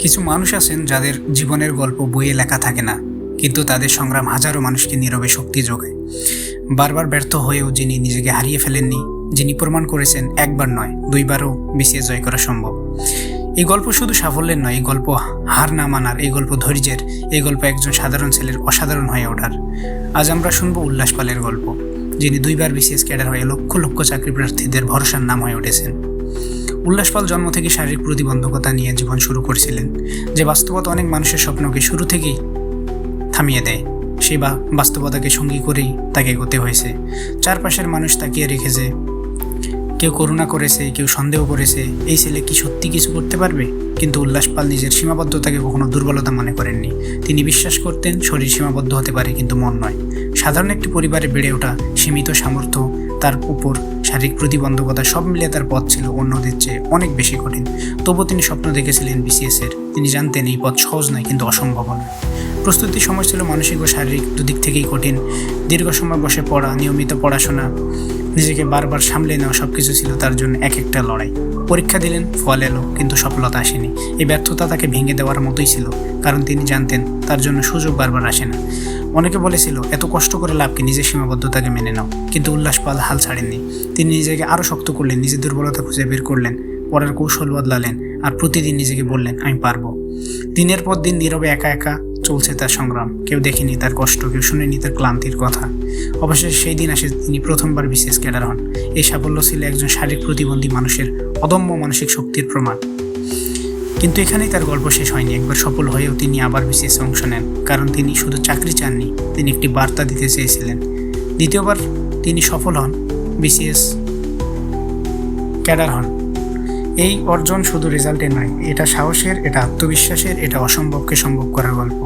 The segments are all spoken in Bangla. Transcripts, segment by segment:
কিছু মানুষ আছেন যাদের জীবনের গল্প বইয়ে লেখা থাকে না, কিন্তু তাদের সংগ্রাম হাজারো মানুষকে নীরবে শক্তি যোগায়। বারবার ব্যর্থ হয়েও যিনি নিজেকে হারিয়ে ফেলেননি, যিনি প্রমাণ করেছেন একবার নয় দুইবারও বিসিএস জয় করা সম্ভব। এই গল্প শুধু সাফল্যের নয়, এই গল্প হার না মানার, এই গল্প ধৈর্যের, এই গল্প একজন সাধারণ ছেলের অসাধারণ হয়ে ওঠার। আজ আমরা শুনবো উল্লাস পালের গল্প, যিনি দুইবার বিসিএস ক্যাডার হয়ে লক্ষ লক্ষ চাকরি প্রার্থীদের ভরসার নাম হয়ে উঠেছেন। উল্লাস পাল জন্ম থেকে শারীরিক প্রতিবন্ধকতা নিয়ে জীবন শুরু করেছিলেন, যে বাস্তবতা অনেক মানুষের স্বপ্নকে শুরু থেকেই থামিয়ে দেয়। সেই বাস্তবতাকে সঙ্গী করেই তাকে এগোতে হয়েছে। চারপাশের মানুষ তাকিয়ে রেখেছে, কেউ করুণা করেছে, কেউ সন্দেহ করেছে এই ছেলে কি সত্যি কিছু করতে পারবে। কিন্তু উল্লাস পাল নিজের সীমাবদ্ধতাকে কখনো দুর্বলতা মনে করেননি। তিনি বিশ্বাস করতেন শরীর সীমাবদ্ধ হতে পারে, কিন্তু মন নয়। সাধারণ একটি পরিবারে বেড়ে ওঠা, সীমিত সামর্থ্য, তার উপর শারীরিক প্রতিবন্ধকতা, সব মিলিয়ে তার পথ ছিল অন্যদের চেয়ে অনেক বেশি কঠিন। তবুও তিনি স্বপ্ন দেখেছিলেন বিসিএসের। তিনি জানতেন এই পথ সহজ নয়, কিন্তু অসম্ভব নয়। প্রস্তুতির সময় ছিল মানসিক ও শারীরিক দুদিক থেকেই কঠিন। দীর্ঘ সময় বসে পড়া, নিয়মিত পড়াশোনা, নিজেকে বারবার সামলে নেওয়া, সব কিছু ছিল তার জন্য এক একটা লড়াই। পরীক্ষা দিলেন, ফল এলো, কিন্তু সফলতা আসেনি। এই ব্যর্থতা তাকে ভেঙে দেওয়ার মতোই ছিল, কারণ তিনি জানতেন তার জন্য সুযোগ বারবার আসে না। অনেকে বলেছিল এত কষ্ট করে লাভ কি, নিজের সীমাবদ্ধতাকে মেনে নাও। কিন্তু উল্লাস পাল হাল ছাড়েননি। তিনি নিজেকে আরও শক্ত করলেন, নিজের দুর্বলতা খুঁজে বের করলেন, পড়ার কৌশল বদলালেন, আর প্রতিদিন নিজেকে বললেন আমি পারবো। দিনের পর দিন নীরবে একা একা চলছে তার সংগ্রাম। কেউ দেখেনি তার কষ্ট, কেউ শুনেনি তার ক্লান্তির কথা। অবশেষে সেই দিন আসে, তিনি প্রথমবার বিসিএস ক্যাডার হন। এই সাফল্য ছিল একজন শারীরিক প্রতিবন্ধী মানুষের অদম্য মানসিক শক্তির প্রমাণ। কিন্তু এখানেই তার গল্প শেষ হয়নি। একবার সফল হয়েও তিনি আবার বিসিএস অংশ নেন, কারণ তিনি শুধু চাকরি চাননি, তিনি একটি বার্তা দিতে চেয়েছিলেন। দ্বিতীয়বার তিনি সফল হন, বিসিএস ক্যাডার হন। এই অর্জন শুধু রেজাল্টের নয়, এটা সাহসের, এটা আত্মবিশ্বাসের, এটা অসম্ভবকে সম্ভব করার গল্প।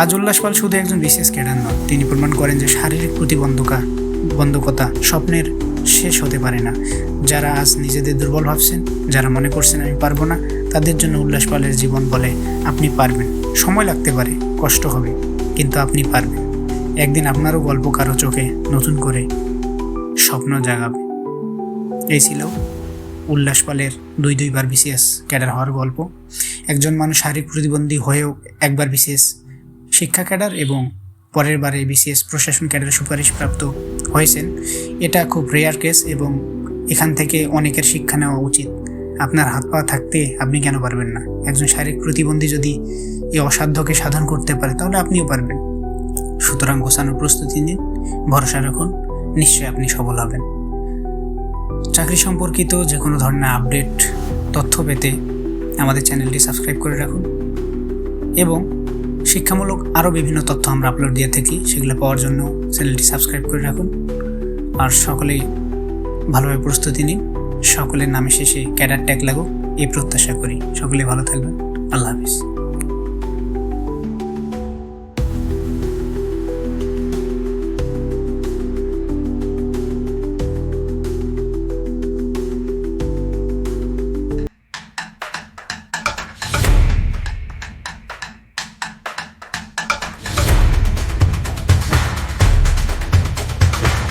আজ উল্লাস পাল শুধু একজন বিসিএস ক্যাডার নন, তিনি প্রমাণ করেন যে শারীরিক প্রতিবন্ধকতা স্বপ্নের শেষ হতে পারে না। যারা আজ নিজেদের দুর্বল ভাবছেন, যারা মনে করছেন আমি পারবো না, তাদের জন্য উল্লাস পালের জীবন বলে আপনি পারবেন। সময় লাগতে পারে, কষ্ট হবে, কিন্তু আপনি পারবেন। একদিন আপনারও গল্প কারো চোখে নতুন করে স্বপ্ন জাগাবে। এই ছিল উল্লাস পালের দুইবার বিসিএস ক্যাডার হওয়ার গল্প। একজন মানুষ শারীরিক প্রতিবন্ধী হয়েও একবার বিসিএস শিক্ষা ক্যাডার এবং পরের বারে বিসিএস প্রশাসন ক্যাডার সুপারিশপ্রাপ্ত হয়েছেন। এটা খুব রেয়ার কেস এবং এখান থেকে অনেকের শিক্ষা নেওয়া উচিত। আপনার হাত পা থাকতে আপনি কেন পারবেন না? একজন শারীরিক প্রতিবন্ধী যদি এই অসাধ্যকে সাধন করতে পারে, তাহলে আপনিও পারবেন। সুতরাং গোছানোর প্রস্তুতি নিন, ভরসা রাখুন, নিশ্চয়ই আপনি সফল হবেন। চাকরি সম্পর্কিত যে কোনো ধরনের আপডেট তথ্য পেতে আমাদের চ্যানেলটি সাবস্ক্রাইব করে রাখুন, এবং শিক্ষামূলক আরও বিভিন্ন তথ্য আমরা আপলোড দিয়ে থাকি, সেগুলো পাওয়ার জন্য চ্যানেলটি সাবস্ক্রাইব করে রাখুন। আর সকলেই ভালোভাবে প্রস্তুতি নিন, সকলের নামে শেষে ক্যাডার ট্যাগ লাগুক এই প্রত্যাশা করি। সকলেই ভালো থাকবেন। আল্লাহ হাফিজ।